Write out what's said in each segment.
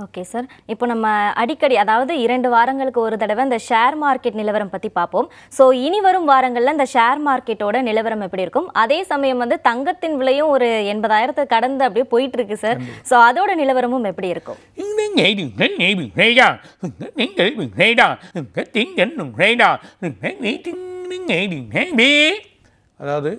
Okay sir. இப்போ நம்ம அடிக்கடி அதாவது 2 வாரங்களுக்கு ஒரு தடவை இந்த ஷேர் மார்க்கெட் நிலவரம் பத்தி பார்ப்போம். ஸோ இனி வரும் வாரங்கள்ல இந்த ஷேர் மார்க்கெட்டோட நிலவரம் எப்படி இருக்கும்? அதே சமயம் வந்து தங்கத்தின் விலையும் ஒரு 80,000 கடந்து அப்படியே போயிட்டு இருக்கு சார். ஸோ அதோட நிலவரமும் எப்படி இருக்கும்? அதாவது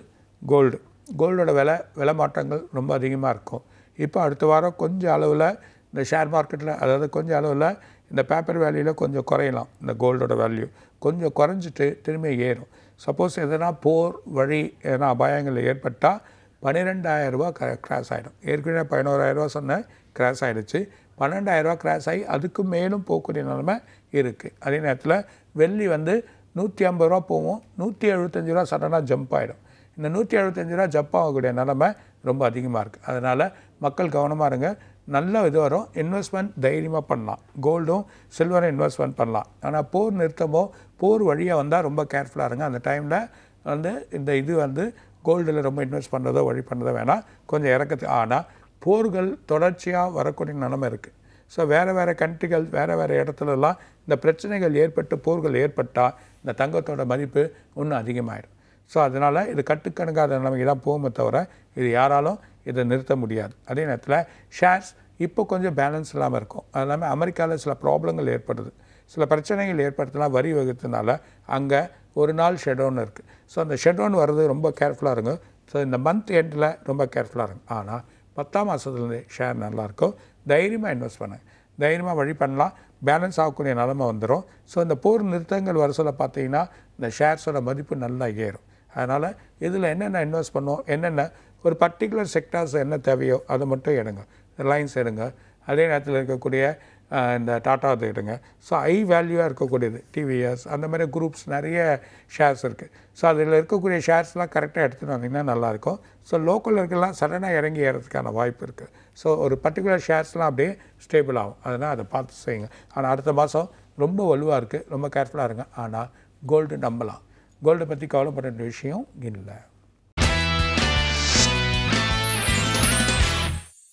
கோல்டோட விலை மாற்றங்கள் ரொம்ப அதிகமாக இருக்கும். இப்போ அடுத்த வாரம் கொஞ்சம் அளவில் இந்த ஷேர் மார்க்கெட்டில், அதாவது கொஞ்சம் அளவில் இந்த பேப்பர் வேல்யூவில் கொஞ்சம் குறையலாம். இந்த கோல்டோட வேல்யூ கொஞ்சம் குறைஞ்சிட்டு திரும்பி ஏறும். சப்போஸ் எதனா போர் வழி எதனா அபாயங்கள் ஏற்பட்டால் 12,000 ரூபா கிராஸ் ஆகிடும். ஏற்கனவே 11,000 ரூபா சொன்ன கிராஸ் ஆகிடுச்சு. 12,000 ரூபா கிராஸ் ஆகி அதுக்கு மேலும் போகக்கூடிய நிலைமை இருக்குது. அதே நேரத்தில் வெள்ளி வந்து 150 ரூபா போகும், 175 ரூபா சடனாக ஜம்ப் ஆகிடும். இந்த 175 ரூபா ஜம்ப் ஆகக்கூடிய நிலைமை ரொம்ப அதிகமாக இருக்குது. அதனால் மக்கள் கவனமாக இருங்க. நல்ல இது வரும். இன்வெஸ்ட்மெண்ட் தைரியமாக பண்ணலாம். கோல்டும் சில்வரும் இன்வெஸ்ட்மெண்ட் பண்ணலாம். ஆனால் போர் நிறுத்தமோ போர் வழியாக வந்தால் ரொம்ப கேர்ஃபுல்லாக இருங்க. அந்த டைமில் வந்து இந்த இது வந்து கோல்டில் ரொம்ப இன்வெஸ்ட் பண்ணுறதோ வழி பண்ணுறதோ வேணாம், கொஞ்சம் இறக்கத்து. ஆனால் போர்கள் தொடர்ச்சியாக வரக்கூடிய நிலைமை இருக்குது. ஸோ வேறு கண்ட்ரிகள் வேறு இடத்துலலாம் இந்த பிரச்சனைகள் ஏற்பட்டு போர்கள் ஏற்பட்டால் இந்த தங்கத்தோட மதிப்பு இன்னும் அதிகமாகிடும். ஸோ அதனால் இது கட்டுக்கணுக்காத நிலைமைக்கு தான் போகுமே தவிர இது யாராலும் இதை நிறுத்த முடியாது. அதே நேரத்தில் ஷேர்ஸ் இப்போ கொஞ்சம் பேலன்ஸ் இல்லாமல் இருக்கும். அது இல்லாமல் அமெரிக்காவில் சில ப்ராப்ளங்கள் ஏற்படுது. சில பிரச்சனைகள் ஏற்படுத்தினா வரி வகுத்தனால அங்கே ஒரு நாள் ஷெட்வுன் இருக்குது. ஸோ அந்த ஷெட்வுன் வர்றது ரொம்ப கேர்ஃபுல்லாக இருங்க. ஸோ இந்த மந்த் எண்டில் ரொம்ப கேர்ஃபுல்லாக இருக்கும். ஆனால் 10ஆம் மாதத்துலேருந்து ஷேர் நல்லாயிருக்கும். தைரியமாக இன்வெஸ்ட் பண்ணுங்க. தைரியமாக வழி பண்ணலாம். பேலன்ஸ் ஆகக்கூடிய நிலைமை வந்துடும். ஸோ இந்த போர் நிறுத்தங்கள் வர சொல்ல பார்த்தீங்கன்னா இந்த ஷேர்ஸோட மதிப்பு நல்லா ஏறும். அதனால் இதில் என்னென்ன இன்வெஸ்ட் பண்ணோம், என்னென்ன ஒரு பர்டிகுலர் செக்டார்ஸ் என்ன தேவையோ அதை மட்டும் எடுங்க. ரிலையன்ஸ் எடுங்க. அதே நேரத்தில் இருக்கக்கூடிய இந்த டாட்டா அதை எடுங்க. ஸோ ஹை வேல்யூவாக இருக்கக்கூடியது டிவிஎஸ் அந்த மாதிரி குரூப்ஸ் நிறைய ஷேர்ஸ் இருக்குது. ஸோ அதில் இருக்கக்கூடிய ஷேர்ஸ்லாம் கரெக்டாக எடுத்துகிட்டு வந்தீங்கன்னா நல்லாயிருக்கும். ஸோ லோக்கலில் இருக்கலாம் சடனாக இறங்கி ஏறதுக்கான வாய்ப்பு இருக்குது. ஸோ ஒரு பர்டிகுலர் ஷேர்ஸ்லாம் அப்படியே ஸ்டேபிள் ஆகும். அதனால் அதை பார்த்து செய்யுங்க. ஆனால் அடுத்த மாதம் ரொம்ப வலுவாக இருக்குது. ரொம்ப கேர்ஃபுல்லாக இருங்க. ஆனால் கோல்டு நம்பலாம். கோல்டை பற்றி கவலைப்பட வேண்டிய விஷயம் இல்லை.